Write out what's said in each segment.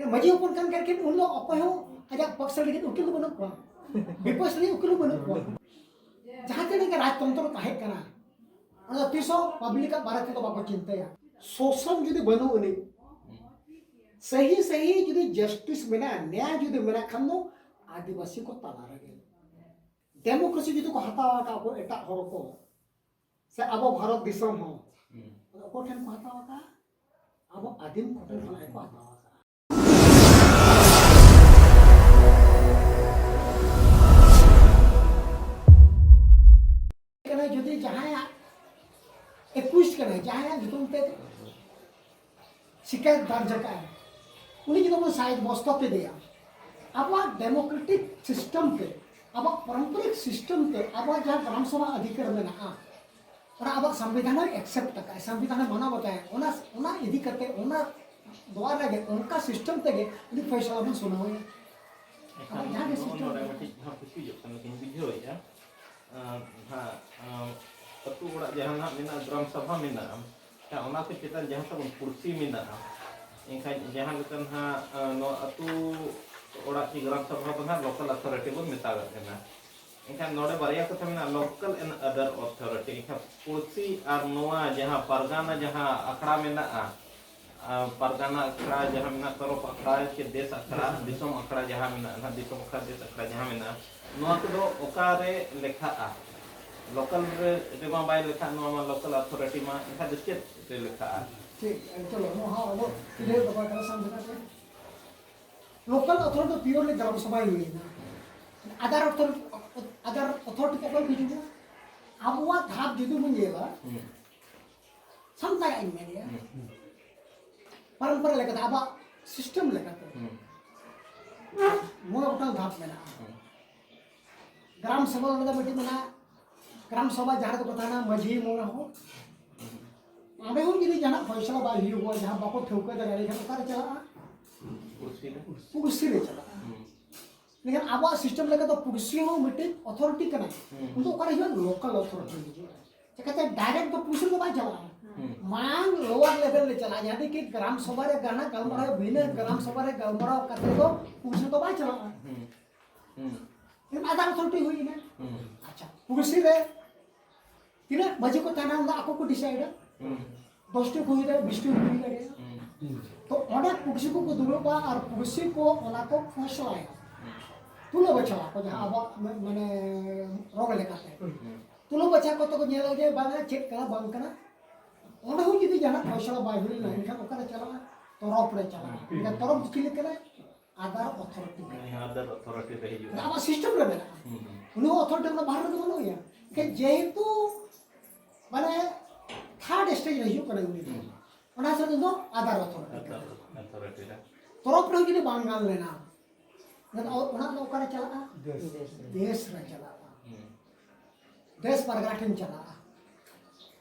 मजी ऊपर kan kan kin ulo apa ho aja paksa lagi ukil lu banuk ko विपक्ष लगी ukil lu banuk ko जहां तक के राजतंत्र ताहे कना अना तिसो पब्लिक का भारत तो बाको चिंता या शोषण जुदी बनो उनी सही सही जुदी जस्टिस मेना न्याय जुदी मेना खानो आदिवासी को ताला रगे डेमोक्रेसी जुदी को हटावा का को एटा हर को से अब भारत दिसम हो को ठन को हटावा का अब आदिम को ठन को हटावा जुदी जहां 21 कना जहां जुतुम ते शिकायत दर्ज का उन्हीं जो तो साइड बस्तो पे दिया अब डेमोक्रेटिक सिस्टम पे अब पारंपरिक सिस्टम पे अब जहां ग्राम सभा अधिकार में ना और अब संविधान एक्सेप्ट का संविधान माना बताया उना यदि करते उना द्वारा के उनका सिस्टम तक उन्हीं फैसला में सुना हुआ अब जहां के सिस्टम हाँ कुछ भी जो लेकिन वीडियो है हाँ अतु बड़ा जहाँ मिना ग्राम सभा मिना क्या उना को चितान जहाँ तक कुर्सी मिना इनका जहाँ लेकिन हाँ नो अतु बड़ा की ग्राम सभा बना लोकल अथॉरिटी को मिता करते ना इनका नोडे बारिया को था मिना लोकल एंड अदर अथॉरिटी इनका कुर्सी और नोआ जहाँ परगाना जहाँ अखड़ा मिना परगाना अखड़ा जहाँ मिना तरफ अखड़ा के देश अखड़ा दिसोम अखड़ा जहाँ मिना ना दिसोम अखड़ा देश अखड़ा जहाँ मिना नोआ को दो ओकारे लेखा लोकल रे जमा बाय लेखा नोआ लोकल अथॉरिटी मा इनका डिस्ट्रिक्ट रे लेखा ठीक चलो नो हाँ वो इधर तो बात समझना चाहिए लोकल अथॉरिटी तो प्योरली ग्राम सभा ही है अदर अथॉरिटी को कोई भी जो अब वो धाप जितु मुझे ला संता इन में ये परंपरा लेकर अब सिस्टम लेकर तो मुझे उतना धाप में ना ग्राम सभा में बैठी में ना ग्राम सभा जहाँ तो बताना मझी मोना हो हमें हम यदि जाना फैसला बाई हुआ जहाँ बाको ठोकर दे रही है तो कर चला पुरुषी ले चला लेकिन अब सिस्टम लगा तो पुरुषी हो मिट्टी अथॉरिटी का नहीं उनको कर ही लोकल अथॉरिटी जो कहते हैं डायरेक्ट तो पुरुषी को बाई चला मांग लोअर लेवल ले चला यानी कि ग्राम सभा रे गाना गलमरा बिना ग्राम सभा रे गलमरा करते तो पुरुषी तो बाई चला लेकिन आधार अथॉरिटी हुई ना अच्छा पुरुषी रे तीन मजे को थाना उनका आपको डिसाइड है 10 टी हुई रहे 20 टी हुई रहे तो ऑर्डर पुरुषी को दूर पा और पुरुषी को ओला को फैसला है तुलो बच्चा को जहां अब माने रोग लेकाते तुलो बच्चा को तो नेला जे बागा चेक करा बंद करा ओना हो जदी जाना फैसला बाय हुई ना इनका ओकरा चला तरफ रे चला इनका तरफ चिले करे आधार अथॉरिटी रही जो अब सिस्टम रे ना उनो अथॉरिटी में बाहर तो बोलो या कि जेतु माने थर्ड स्टेज रही करे उनी ओना से दो आधार अथॉरिटी तरफ रे कि बांगाल लेना ओना तो ओकरा चला देश रे चला देश परगाठन चला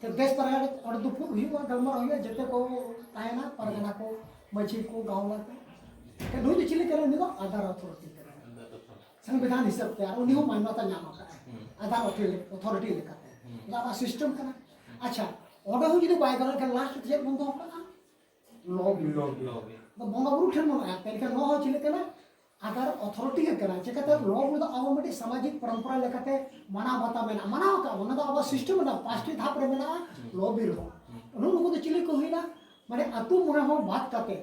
तो देश परगाठ और दुख हुआ गलमर हुआ जते को तायना परगना को मछी को गांव में के दो चिले करे निको आधार अथॉरिटी करे संविधान हिसाब से उन्हीं को मान्यता नाम का आधार अथॉरिटी लेकर दावा सिस्टम का अच्छा ऑर्डर हो जदी बाय गल के लास्ट चेक बंद हो का लॉबी तो बंगा बुरु ठन मन आते के नो हो चिले के ना आधार अथॉरिटी के करा चेकते लॉबी तो ऑटोमेटिक सामाजिक परंपरा लेकते माना बता में माना का वना तो अब सिस्टम ना पांचटी धाप रे में ना लॉबी रो उनको तो चिले को हुई ना माने अतु मोना हो बात करते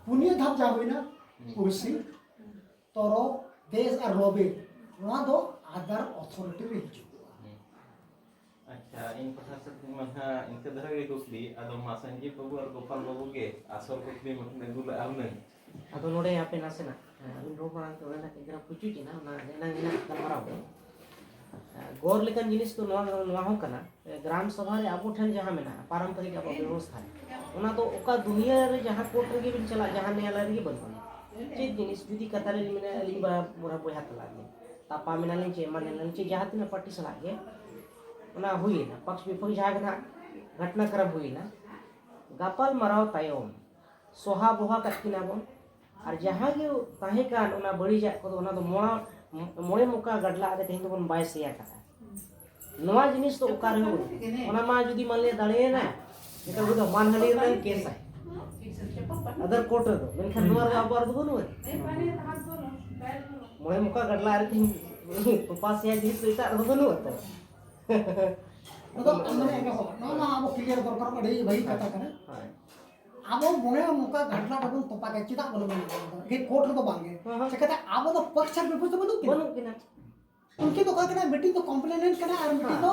पुण्य धाप जा हुई ना कुर्सी तोरो देश और लॉबी वना तो आधार अथॉरिटी रे अच्छा इन प्रशासन महा इनके धरे के कुसली आदो मासंजी बाबू और गोपाल बाबू के आसर कुसली मतलब गुला आउने आदो नोडे यहाँ पे नासे ना इन रोड पर तो ना एकरा पुचु की ना ना कमरा हो गोर लेकिन जिनिस तो नवा हो कना ग्राम सभा रे आबो ठन जहां में ना पारंपरिक अब व्यवस्था ओना तो ओका दुनिया रे जहां कोर्ट रे बिन चला जहां न्यायालय रे बन चे जिनिस जुदी कतारे में अली मोरा बोया तला तापा में ना चे मन ना चे जहां तीन पार्टी सला के ओना हुई ना पक्ष विपक्ष जागना घटनाक्रम हुई ना गापल मराव तायम सोहा बोहा कटकिना बन और जहाँ के ताहे कान ओना बड़ी जा को ओना तो मोड़े मुका गडला आदे तेहन तो बन बाय सिया कथा नवा जिनिस तो ओकार हो ओना मा जुदी मान ले दाड़े ना एकर बुदा मान हली रे केस है अदर कोट रे मेनखान नोर आबार दो बनु मोय मुका गडला आर की पास या जिस इटा दो बनु तो मतलब मैंने एक हो ना अब क्लियर कर कर बड़ी भाई कथा करे अब मोने मुका घटना बदन तोपा के चिदा बोलो के कोर्ट रो बांगे से कहता अब तो पक्ष विपक्ष बनु कि ना उनके तो कहते मीटिंग तो कंप्लेनेंट करना और मीटिंग तो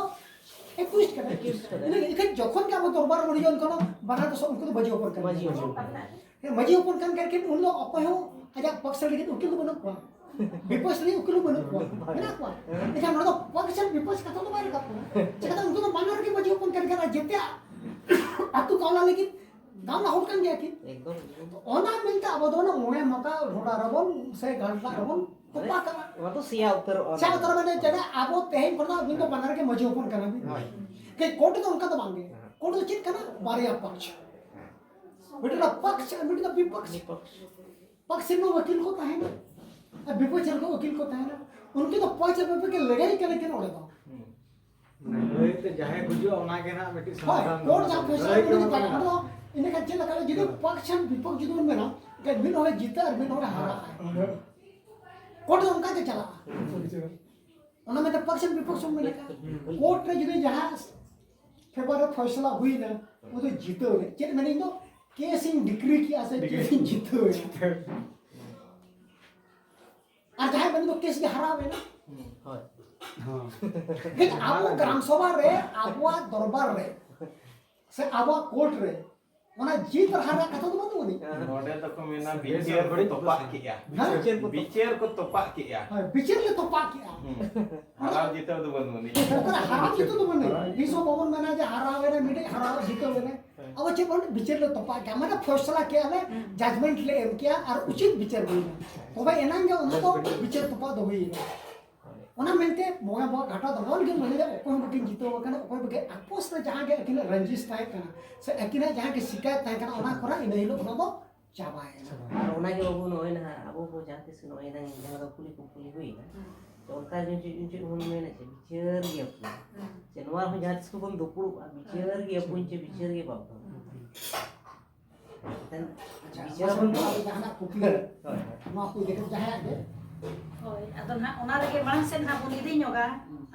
एक्यूज करना लेकिन जखन के अब दरबार बड़ी जन कोन बना तो उनको तो बजी ओपन करना मजी ओपन करके उन लोग अपन हो आजा पक्ष लेकिन उकिल बनो को विपक्ष नहीं उकिल बनो को है ना को लेकिन तो पक्ष विपक्ष का तो बारे का कहता उनको तो मानर के मजी ओपन करके जेते अतु कावला लेकिन गांव ना होटन गया कि एकदम ओना मिलता अब दोनो मोए मका रोडा रबन से घंटा रबन तो पा करा वो तो सिया उतर मैंने जगह आप तेहन करना बिंदु बनार के मजी ओपन करना भी के कोर्ट तो उनका तो मांगे कोर्ट तो चित करना बारिया पक्ष बेटा पक्ष बेटा विपक्ष पक्ष में वकील को है ना विपक्ष को वकील को है ना उनके तो पक्ष में के लड़ाई करने के ओड़े तो लड़ाई तो जाहे गुजो ओना के ना बेटी समाधान कोर्ट जा फैसला करने तो इन्हें का चला करे जिदे पक्ष विपक्ष जिदे में ना के बिन होए जीता और बिन होए हारा कोर्ट तो उनका के चला उन्होंने में तो पक्ष विपक्ष में लिखा कोर्ट ने जिदे जहां फेवर फैसला हुई ना वो तो जीते हुए चेक मैंने तो केस इन डिक्री किया से केस इन जीते हुए और जहां मैंने तो केस के हरा हुए ना हां लेकिन आप ग्राम सभा रे आपवा दरबार रे से आपवा कोर्ट रे ओना जीत हारा कथा तो बंद होनी नोडे तो को मेना बिचेर को तोपा किया बिचेर को तोपा किया बिचेर ले तोपा किया हराव जीते तो बंद होनी ओकरा हराव जीतो तो बंद नहीं दिसो पवन मेना जे हरावे ने मिटे हराव जीतो ने अब चे बंद बिचेर ले तोपा किया माने फैसला किया ने जजमेंट ले एम किया और उचित बिचेर हुई तो भाई एना के उन तो बिचेर तोपा दो हुई ओना मेनते मोगा बो घाटा दो बोल के मने कोई बकिन जीतो कना कोई बके आपस में जहां के अकिन रंजिश ताय कना से अकिन जहां के शिकायत ताय कना ओना करा इन हिलो ओना बो चाबाय और ओना के बाबू नोय ना अबो को जाते से नोय ना जहां दा पुली को पुली हुई ना तो उनका जो उन में ना बिचेर के जनवा हो जात को बम दोपुड़ बिचेर के पुंचे बिचेर के बाप तन बिचेर बन जहां कुपले मा को देख जहां के होय अदो ना ओना लगे मांग से ना बन इदी नोगा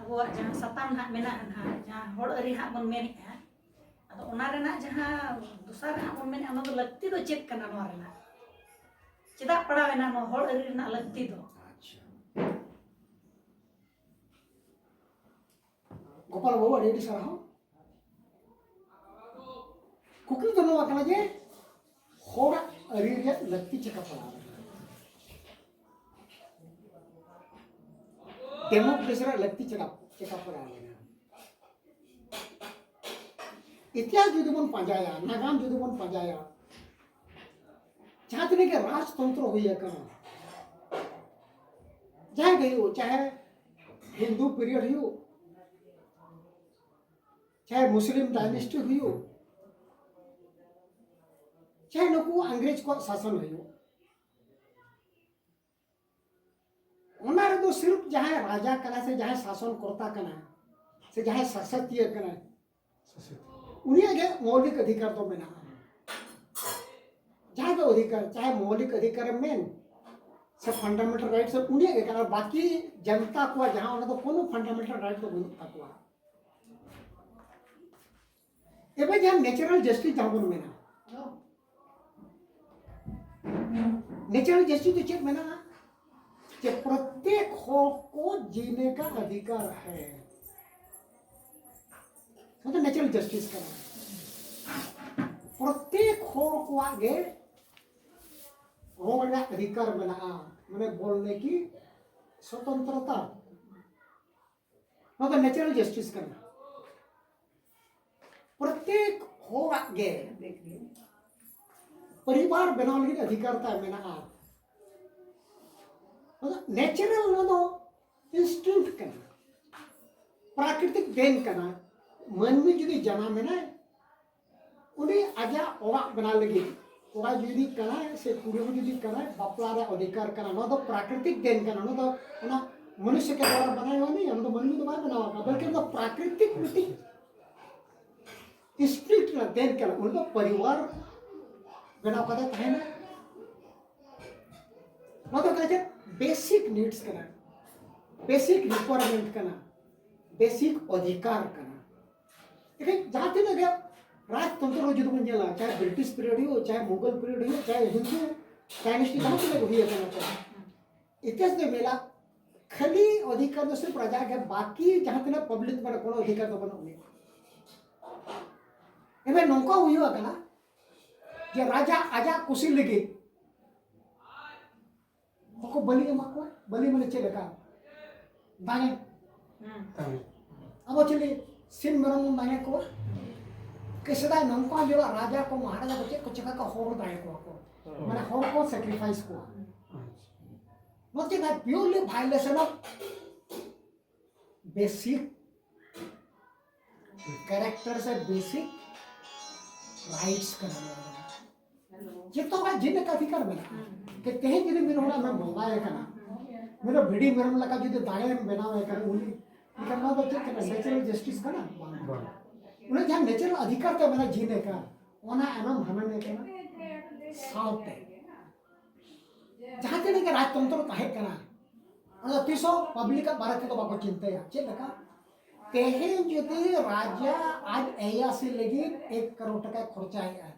अबो जहां सताम ना मेना ना जहां होड़ अरी हा बन मेनि अदो ओना रेना जहां दूसरा हा बन मेनि ओना दो लगती दो चेक कना नोआ रेना चेदा पड़ा वेना नो होड़ अरी रेना लगती दो गोपाल बाबू अड़ी सर हो कुकली तो नोआ कना जे होड़ अरी रे लगती चेका पड़ा डेमोक्रेसी लगती चेकअप पर इतिहास जुदी बन पाजाया नागाम जुदी बन पाजाया जहां तक के राजतंत्र हुई है चाहे गई हो चाहे हिंदू पीरियड हो चाहे मुस्लिम डायनेस्टी हुई हो चाहे नुकु अंग्रेज को शासन हुई हो ओना रे तो सिर्फ जहां राजा कना से जहां शासन करता कना से जहां शासकीय कना उन्हीं के मौलिक अधिकार तो मेना जहां का अधिकार चाहे मौलिक अधिकार मेन से फंडामेंटल राइट से उन्हीं के कना बाकी जनता को जहां ओना तो कोनो फंडामेंटल राइट तो नहीं ताकुआ एबे जहां नेचुरल जस्टिस जहां बन मेना नेचुरल जस्टिस तो चेक मेना कि प्रत्येक होड़ को जीने का अधिकार है मतलब नेचुरल जस्टिस का प्रत्येक होड़ को आगे रोना अधिकार बना मैंने बोलने की स्वतंत्रता मतलब नेचुरल जस्टिस करना प्रत्येक होड़ आगे देखिए परिवार बनाने की अधिकारता मेना नेचुरल ना तो इंस्टिंक्ट करना प्राकृतिक देन करना मन में जुदी जना में ना उन्हें आजा ओरा बना लगी ओरा जुदी करना से पूरे में जुदी करना बापला रे अधिकार करना ना तो प्राकृतिक देन करना ना तो ना मनुष्य के द्वारा बनाया हुआ नहीं हम तो मनुष्य द्वारा बना हुआ बल्कि तो प्राकृतिक मिट्टी इंस्टिंक्ट ना देन करना उनको परिवार बनाव कते तहना नोदो कते बेसिक नीड्स कना बेसिक रिक्वायरमेंट कना बेसिक अधिकार कना देखिए जहां तीन के राजतंत्र जो बन जाला चाहे ब्रिटिश पीरियड हो चाहे मुगल पीरियड हो चाहे हिंदू डायनेस्टी जहां तीन हुई है कना इतिहास दे मेला खाली अधिकार तो सिर्फ प्रजा के बाकी जहां तीन पब्लिक में कोनो अधिकार तो बनो एबे नौका हुई कना जे राजा आजा कुशी लगी को बलि एमा को बलि माने चले का दाने अब चले सिन मरम दाने को केसदा नौका जो राजा को महाराजा बच्चे को चका का होर दाए को माने होर को सैक्रिफाइस को not that purely violation of basic character से बेसिक राइट्स करना जितो का जिन का अधिकार बना के तेहे जिन दिन होना मैं बोलाए करना मेरा भिड़ी मेरम लगा जो दाए बनावे कर उनी करना तो चेक करना नेचुरल जस्टिस करना उन्हें जहां नेचुरल अधिकार का बना जीने का ओना एनम हमें करना साउते जहां तक के राजतंत्र ताहे करना और तीसो पब्लिक का भारत को बाको चिंता है चेक लगा तेहे जो राजा आज एया से लगी 1 करोड़ टका खर्चा है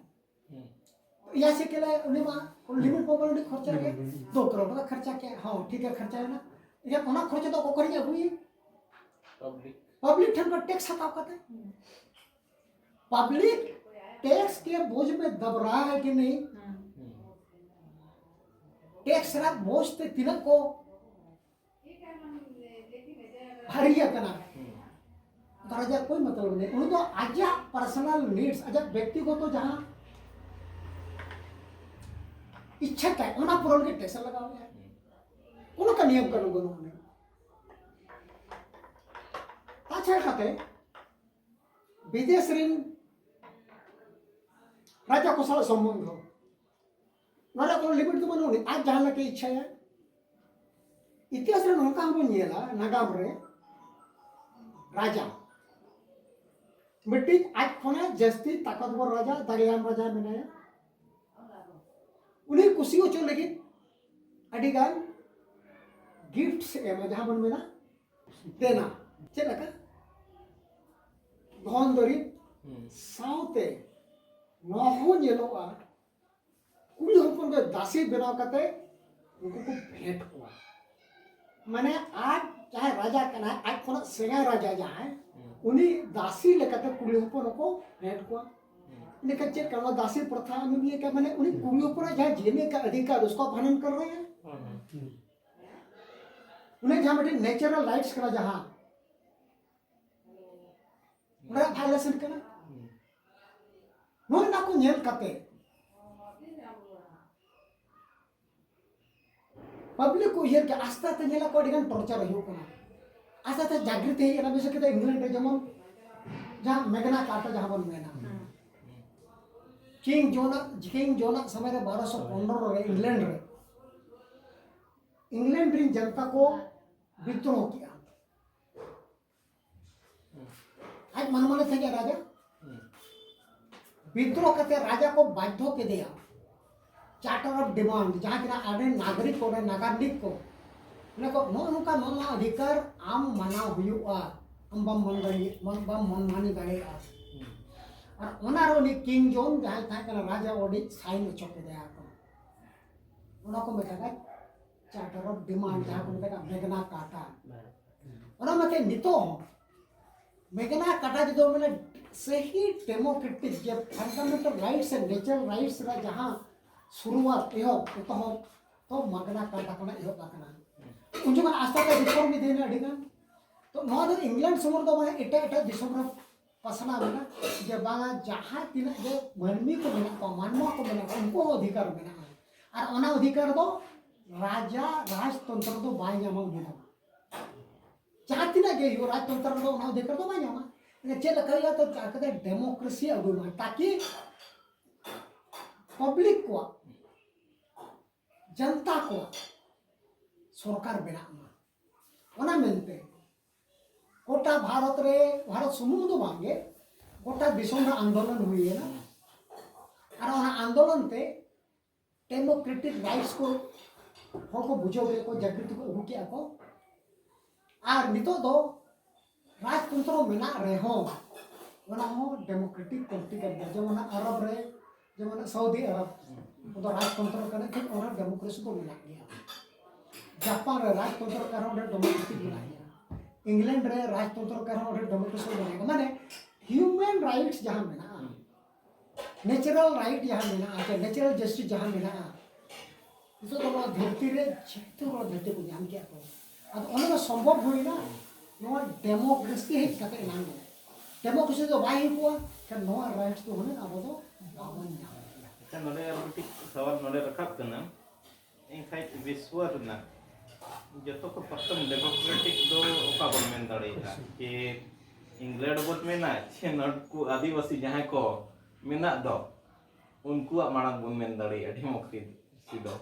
या से के लिए उन्हें वहाँ लिमिट पॉपुलर खर्चा है 2 करोड़ का खर्चा क्या हाँ ठीक है खर्चा है ना ये कोना खर्चा तो कोकरी जा हुई पब्लिक ठन पर टैक्स हटाव करते पब्लिक टैक्स के बोझ में दब रहा है कि नहीं टैक्स रात बोझ ते तिलक को हरिया करना राजा कोई मतलब नहीं उन्हें तो आजा पर्सनल नीड्स आजा व्यक्तिगत तो जहाँ इच्छा क्या है उन्हें पूर्ण के टैक्स लगाओ है उनका नियम करो उन्होंने अच्छा कहते विदेश ऋण राजा को सारा संबंध हो राजा को लिमिट तो बनो आज जहाँ लगे इच्छा है इतिहास रे नौका हम नियला नागाम रे राजा मिट्टी आज कोना जस्ती ताकतवर राजा दरियाम राजा मेनाया उन्हें कुछ हो लगी अडिगान गिफ्ट्स एम जहां बन में ना देना चल का धन दरी साउते नहो जेलोआ कुली हपन के दासी बनाव कते उनको को भेंट हुआ माने आज चाहे राजा कना आज कोना सेना राजा जहां उन्हीं दासी लेकते कुली हपन को भेंट हुआ लेकिन चेक करना दासी प्रथा में भी क्या मैंने उन्हें कुड़ियों पर जहाँ जीने का अधिकार उसको अपहरण कर रहे हैं उन्हें जहाँ बैठे नेचुरल राइट्स करा जहाँ उन्हें वायलेशन करा नोन ना को नेल करते पब्लिक को ये क्या आस्था ते नेला को डिगन टॉर्चर हो करना आस्था ते जागृत है ना वैसे कहते इंग्लैंड रे जमन जहाँ मैग्ना कार्टा जहाँ बन में ना किंग जोना समय रे 1215 रे इंग्लैंड रे जनता को विद्रोह किया आज मनमाने थे क्या राजा विद्रोह करते राजा को बाध्य के दिया चार्टर ऑफ डिमांड जहाँ की आने नागरिक को को नुका नोना अधिकार आम माना हुआ आम बम मनमानी गड़ेगा और उन्होंने किंग जोन जहाँ था राजा ओडी साइन चौके दिया को मेटा चार्टर ऑफ डिमांड जहाँ को मेटा मेगना कार्टा उन्होंने नितो मेगना कार्टा जो मैंने सही डेमोक्रेटिक जब fundamental rights and natural rights रा जहाँ शुरुआत तो मेगना कार्टा को ना उन जो आस्था का रिफॉर्म भी देना अड़ीगा तो नॉर्थ इंग्लैंड समर दो मैं एटा दिसम पसना बना जब बागा जहाँ तीन जो मनमी को बना मानवा को बना उनको अधिकार बना और उना अधिकार दो राजा राजतंत्र तो बाय जामा बना जहाँ तीन के यो राजतंत्र तो उना अधिकार तो बाय जामा चल करेगा तो कहते डेमोक्रेसी अगुमा ताकि पब्लिक को जनता को सरकार बना उना मेनते गोटा भारत सुमुंग दो बांगे गोटा दिसोम आंदोलन हुई है ना और उन आंदोलन ते डेमोक्रेटिक राइट्स को हर को बुझो के को जागृति को उगु के को और नितो दो राजतंत्र मेना रहे हो वना हो डेमोक्रेटिक पॉलिटिकल जेमन अरब रे जेमन सऊदी अरब उदो राजतंत्र कने ठीक और डेमोक्रेसी को मिला गया जापान रे राजतंत्र कारण और डेमोक्रेसी मिला गया इंग्लैंड रे राजतंत्र कारण और डेमोक्रेसी मिला गया माने ह्यूमन राइट्स जहां मेना नेचुरल राइट जहां मेना नेचुरल जस्टिस जहां मेना इसो तो धरती रे जितो धरती को ध्यान किया को अब ओना संभव होइना नो डेमोक्रेसी हे कते नाम डेमोक्रेसी तो बाई को कि नो राइट्स तो होने अब तो बावन अच्छा नोडे अब सवाल नोडे रखाब कना एंखाय विश्व रना जतो को प्रथम डेमोक्रेटिक दो ओका बन मेन दाड़ेगा कि इंग्लैंड बोट मेना छे नड को आदिवासी जहां को मेना दो उनको मांग बन मेन दाड़ेगा डेमोक्रेसी दो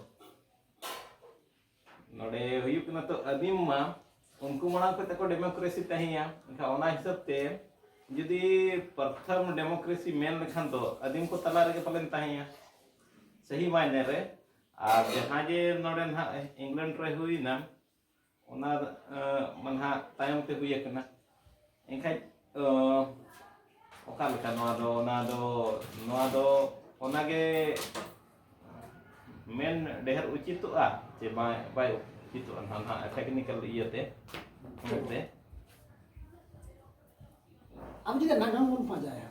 नोडे हुयुक ना तो आदिम मा उनको मांग को तको डेमोक्रेसी तहिया एखा ओना हिसाब ते यदि प्रथम डेमोक्रेसी मेन लखन तो आदिम को तला रे पलन तहिया सही मायने रे और जहां जे नोडे ना इंग्लैंड रे हुई ना ओना मनहा तायम ते हुई कना एखाय ओका लेका नोआ दो ओनागे मेन डेहर उचितोआ जे बाय उचितोआ ना टेक्निकल इयते होते अब जी नागाम बन पाजाया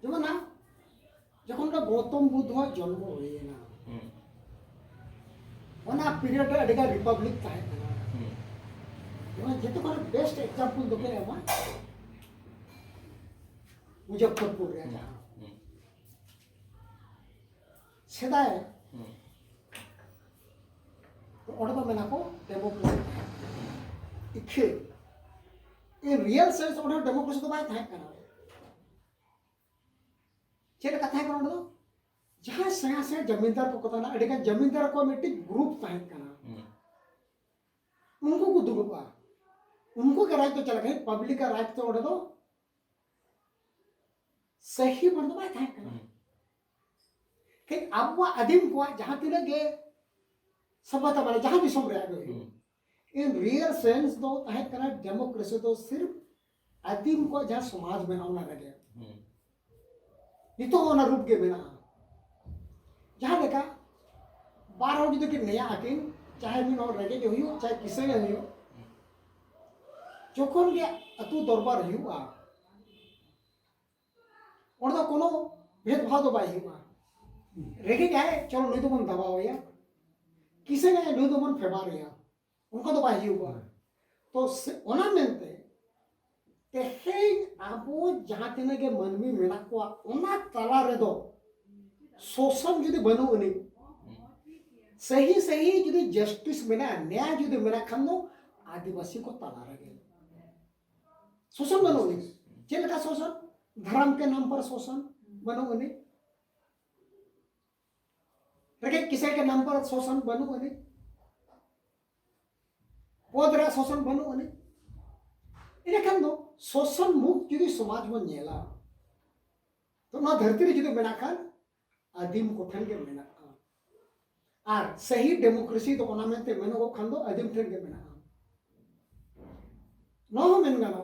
जेमन ना जखन का गौतम बुद्ध जन्म होइना ओना पीरियड रे अडिगा रिपब्लिक ताहे कना जेमन जेतो कर बेस्ट एग्जांपल दोके एमा मुजफ्फरपुर रे जहां सेदाय तो ओडो मेना को डेमोक्रेसी इखे इन रियल सेंस ओडो डेमोक्रेसी तो बाय थाहे कना चेड कथा है कना जहां से जमींदार को कतना अडिगा जमींदार को मिट्टी ग्रुप ताहे कना उनको को दुगुपा उनको के राज तो चला गए पब्लिक का राज तो ओडो तो सही बन तो बाय थाहे कना कि अब आदिम को जहां तिने गे सभ्यता माने जहां भी सम रहा गए इन रियल सेंस दो ताहे कना डेमोक्रेसी तो सिर्फ आदिम को जहां समाज बनावना लगे नितो ओना रूप के बिना जहां देखा 12 जुदे के नया आकिन चाहे मिन और रगे जो हुयो चाहे किसे ने हुयो जोखन के अतु दरबार हुआ और तो कोनो भेदभाव तो बाई हुआ रेगे क्या है चलो नहीं तो मन दबाओ या किसे ने नहीं तो मन फेबार या उनको तो बाई हुआ तो ओना मेनते तेहें आबो जहां तिने के मनमी मेना को ओना तला रे दो शोषण जुदी बनो उनी सही सही जुदी जस्टिस मेना न्याय जुदी मेना खनो आदिवासी को तला रे शोषण बनो उनी चेल का शोषण धर्म के नाम पर शोषण बनो उनी रखे किसे के नाम पर शोषण बनो उनी पोदरा शोषण बनो उनी इने खान दो शोषण मुक्त जुदी समाज में नेला तो ना धरती रे जुदी मेना खान आदिम को ठन के मेना और सही डेमोक्रेसी तो ओना मेनते मेनो को खान दो आदिम ठन के मेना नो मेन गानो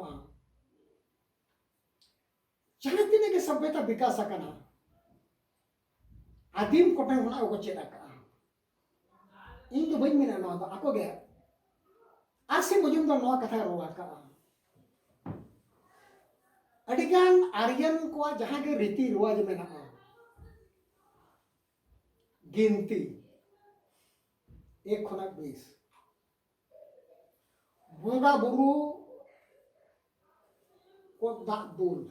जहां तिने के सभ्यता विकास कना आदिम को ठन होना को चेदा का इन तो बई मेना नो आको गे आसे मुजुम दो नो कथा रोवा का अडिगान आर्यन को जहां के रीति रिवाज मेना गिनती 1 खना 20 बोगा बुरु को दाग दुल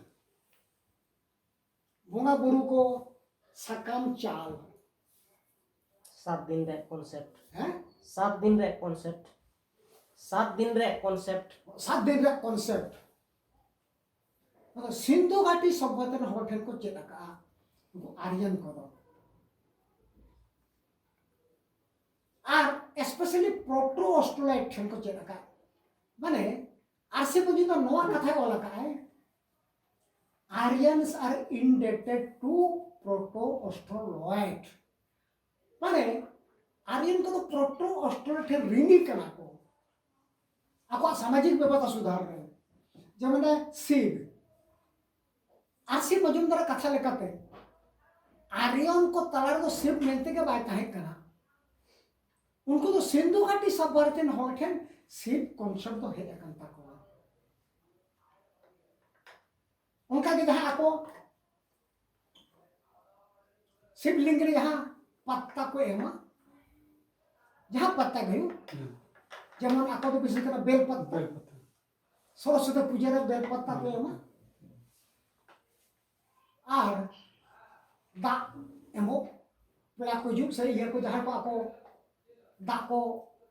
बोगा बुरु को सकाम चाल 7 दिन रे कॉन्सेप्ट है 7 दिन रे कॉन्सेप्ट 7 दिन रे कॉन्सेप्ट 7 दिन रे कॉन्सेप्ट मतलब सिंधु घाटी सभ्यता हर ठन को चेदा का आर्यन को दो और स्पेशली प्रोटो ऑस्ट्रेलाइट ठन को चेदा का माने आरसे पुजी तो नोआ कथा वाला का है Aryans are indebted to Proto-Australoid. माने आर्यन को तो प्रोटो-ऑस्ट्रोलॉइड ठे ऋणी कना को आपको सामाजिक व्यवस्था सुधार रहे जमने सीड आरसी मजुमदार कथा लेकाते आर्यन को तलार को सिर्फ मेंते के बाय ताहे कना उनको तो सिंधु घाटी सब भारतीय हॉल ठेन सिर्फ कॉन्सेप्ट तो है एकंता को उनका के जहां आपको शिवलिंग रे जहां पत्ता को एमा जहां पत्ता गयो जेमन आपको तो विशेष कर बेल पत्ता सरस्वती पूजा रे बेल पत्ता को एमा आर दा एमो पेड़ा को जुग से ये को जहां को आपको दा को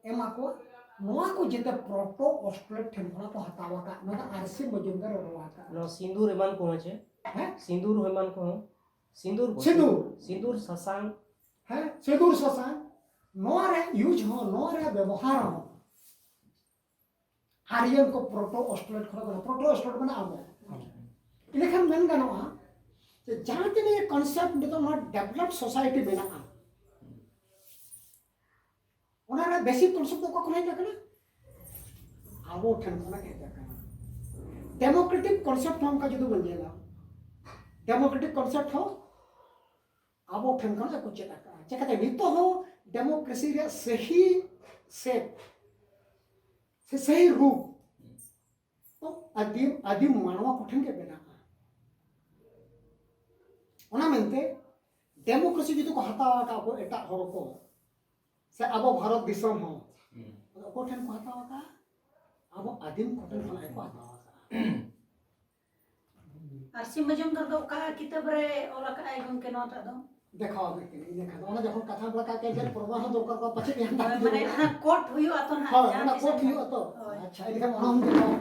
एमा को नोआ को जेते प्रोटो ऑस्ट्रेलिया ठेन को हटावा का नोदा आरसी मजुमदार रोवा का नो सिंदूर एमान को है हैं सिंदूर एमान को सिंदूर सिंदूर सिंदूर ससांग है सिंदूर ससान नोआ रे यूज हो नोआ रे व्यवहार हो आर्यन को प्रोटो ऑस्ट्रेलिया खड़ा प्रोटो ऑस्ट्रेलिया माने आबो इलेखन मेन गानोआ जे जहां तने ये कांसेप्ट ने तो डेवलप सोसाइटी बेना ओना रे बेसिक कांसेप्ट को कोने जकना आबो ठन कोना के जकना डेमोक्रेटिक कांसेप्ट हम का जदु बन जेला डेमोक्रेटिक कांसेप्ट हो आबो ठन कोना को चेता का चेकाते नितो हो डेमोक्रेसी रे सही सेट से सही रूप तो आदिम मानवा कोठन के बेना ओना मेनते डेमोक्रेसी जदि को हतावा का को एटा हर को से अबो भारत दिसम हो कोठन को हतावा का अबो आदिम कोठन को हतावा का आरसी मजुमदार दो का किताब रे ओला का आई गम के नोटा दो देखाओ देखते देखा ओना जखन कथा बला का के प्रवाह दो का पछे ध्यान माने ना कोट हुयो अतो ना हां ओना कोट हियो तो अच्छा इधर हम देखाओ